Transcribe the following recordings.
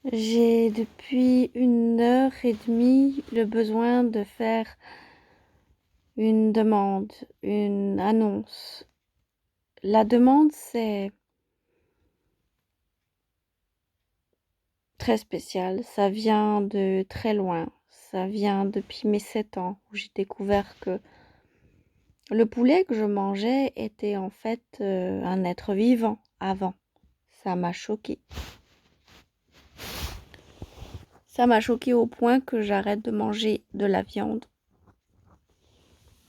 J'ai depuis 1 heure et demie le besoin de faire une demande, une annonce. La demande, c'est très spécial, ça vient de très loin, ça vient depuis mes 7 ans où j'ai découvert que le poulet que je mangeais était en fait un être vivant avant. Ça m'a choquée. Ça m'a choquée au point que j'arrête de manger de la viande,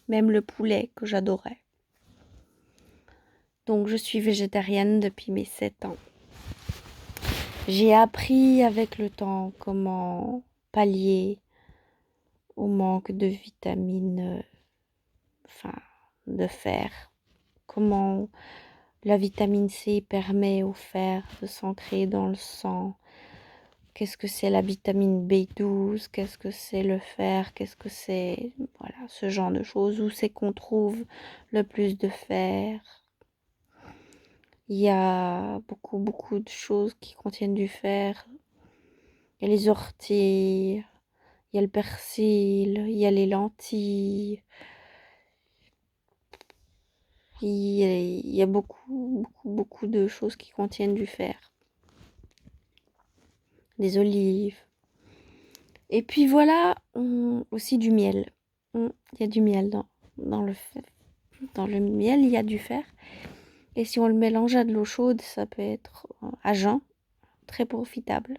même le poulet que j'adorais. Donc je suis végétarienne depuis mes 7 ans. J'ai appris avec le temps comment pallier au manque de vitamines, enfin de fer, comment la vitamine C permet au fer de s'ancrer dans le sang. Qu'est-ce que c'est la vitamine B12? Qu'est-ce que c'est le fer? Qu'est-ce que c'est, voilà, ce genre de choses. Où c'est qu'on trouve le plus de fer? Il y a beaucoup de choses qui contiennent du fer. Il y a les orties, il y a le persil, il y a les lentilles. Il y a beaucoup de choses qui contiennent du fer. Des olives. Et puis voilà, aussi du miel. Il y a du miel dans le miel, il y a du fer. Et si on le mélange à de l'eau chaude, ça peut être à jeun, très profitable.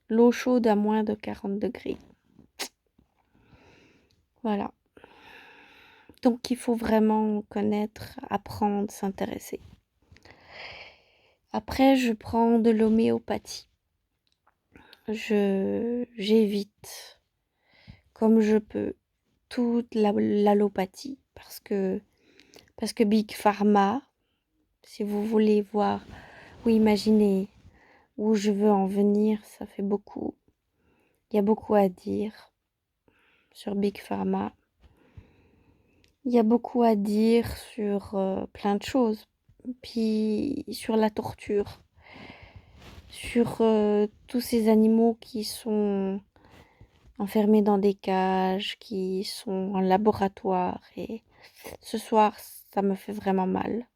L'eau chaude à moins de 40 degrés. Voilà. Donc il faut vraiment connaître, apprendre, s'intéresser. Après, je prends de l'homéopathie. J'évite comme je peux toute l'allopathie parce que Big Pharma, si vous voulez voir ou imaginer où je veux en venir, ça fait beaucoup. Il y a beaucoup à dire sur Big Pharma. Il y a beaucoup à dire sur plein de choses. Puis sur la torture, sur tous ces animaux qui sont enfermés dans des cages, qui sont en laboratoire. Et ce soir, ça me fait vraiment mal.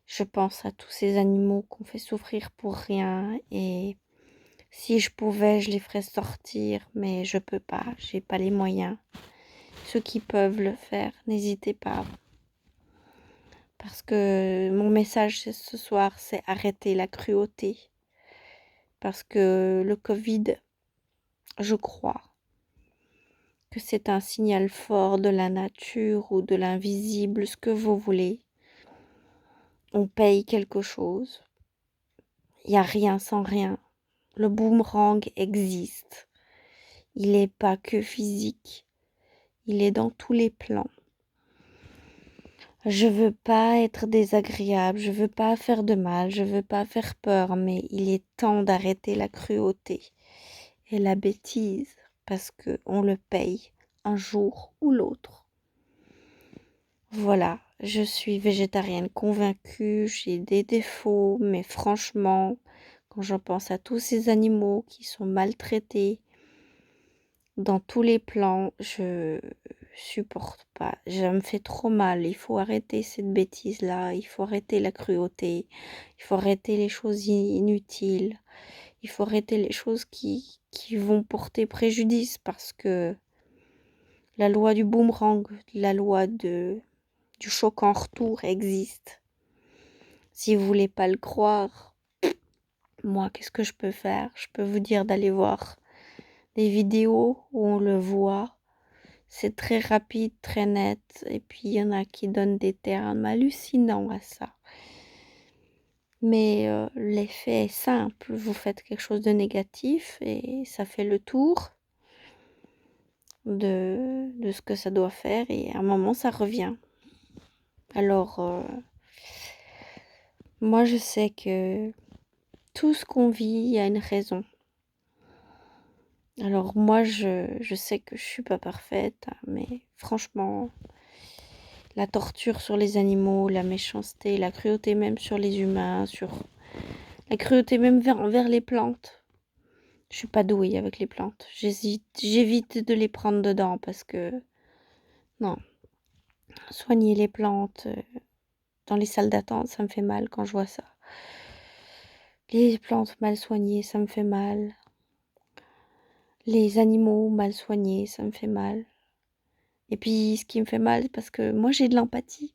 Je pense à tous ces animaux qu'on fait souffrir pour rien. Et si je pouvais, je les ferais sortir, mais je peux pas, j'ai pas les moyens. Ceux qui peuvent le faire, n'hésitez pas. Parce que mon message ce soir, c'est arrêter la cruauté. Parce que le Covid, je crois que c'est un signal fort de la nature ou de l'invisible, ce que vous voulez. On paye quelque chose. Il n'y a rien sans rien. Le boomerang existe. Il n'est pas que physique. Il est dans tous les plans. Je veux pas être désagréable, je veux pas faire de mal, je veux pas faire peur, mais il est temps d'arrêter la cruauté et la bêtise parce que on le paye un jour ou l'autre. Voilà, je suis végétarienne convaincue, j'ai des défauts, mais franchement, quand je pense à tous ces animaux qui sont maltraités dans tous les plans, je supporte pas. Ça me fait trop mal. Il faut arrêter cette bêtise-là. Il faut arrêter la cruauté. Il faut arrêter les choses inutiles. Il faut arrêter les choses qui vont porter préjudice parce que la loi du boomerang, la loi du choc en retour existe. Si vous voulez pas le croire, moi, qu'est-ce que je peux faire? Je peux vous dire d'aller voir des vidéos où on le voit. C'est très rapide, très net. Et puis, il y en a qui donnent des termes hallucinants à ça. Mais l'effet est simple. Vous faites quelque chose de négatif et ça fait le tour de ce que ça doit faire. Et à un moment, ça revient. Alors, moi, je sais que tout ce qu'on vit, il y a une raison. Alors, moi, je sais que je suis pas parfaite, mais franchement, la torture sur les animaux, la méchanceté, la cruauté même sur les humains, sur La cruauté même envers les plantes. Je suis pas douée avec les plantes. J'évite de les prendre dedans parce que non. Soigner les plantes dans les salles d'attente, ça me fait mal quand je vois ça. Les plantes mal soignées, ça me fait mal. Les animaux mal soignés, ça me fait mal. Et puis, ce qui me fait mal, c'est parce que moi, j'ai de l'empathie.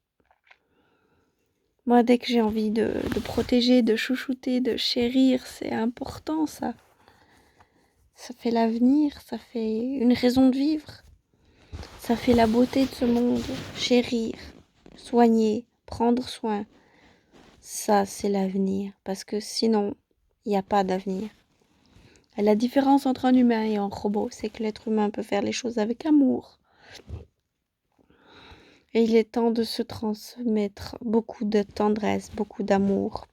Moi, dès que j'ai envie de protéger, de chouchouter, de chérir, c'est important, ça. Ça fait l'avenir, ça fait une raison de vivre. Ça fait la beauté de ce monde. Chérir, soigner, prendre soin. Ça, c'est l'avenir. Parce que sinon, il n'y a pas d'avenir. Et la différence entre un humain et un robot, c'est que l'être humain peut faire les choses avec amour. Et il est temps de se transmettre beaucoup de tendresse, beaucoup d'amour,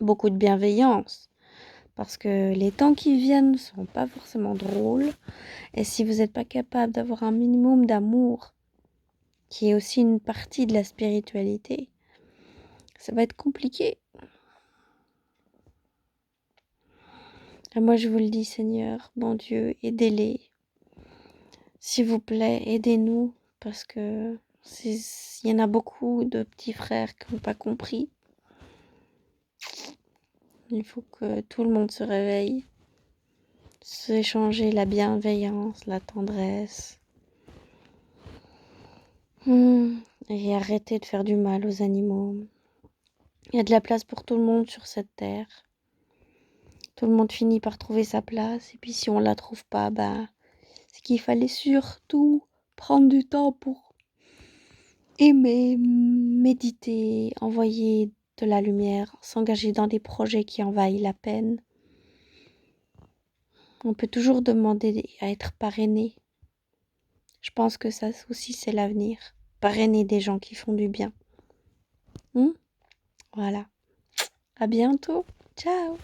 beaucoup de bienveillance. Parce que les temps qui viennent ne seront pas forcément drôles. Et si vous n'êtes pas capable d'avoir un minimum d'amour, qui est aussi une partie de la spiritualité, ça va être compliqué. Et moi, je vous le dis, Seigneur, bon Dieu, aidez-les. S'il vous plaît, aidez-nous, parce que il y en a beaucoup de petits frères qui n'ont pas compris. Il faut que tout le monde se réveille, s'échanger la bienveillance, la tendresse. Et arrêter de faire du mal aux animaux. Il y a de la place pour tout le monde sur cette terre. Tout le monde finit par trouver sa place. Et puis si on la trouve pas, c'est qu'il fallait surtout prendre du temps pour aimer, méditer, envoyer de la lumière, s'engager dans des projets qui en vaillent la peine. On peut toujours demander à être parrainé. Je pense que ça aussi c'est l'avenir. Parrainer des gens qui font du bien. Voilà. À bientôt. Ciao.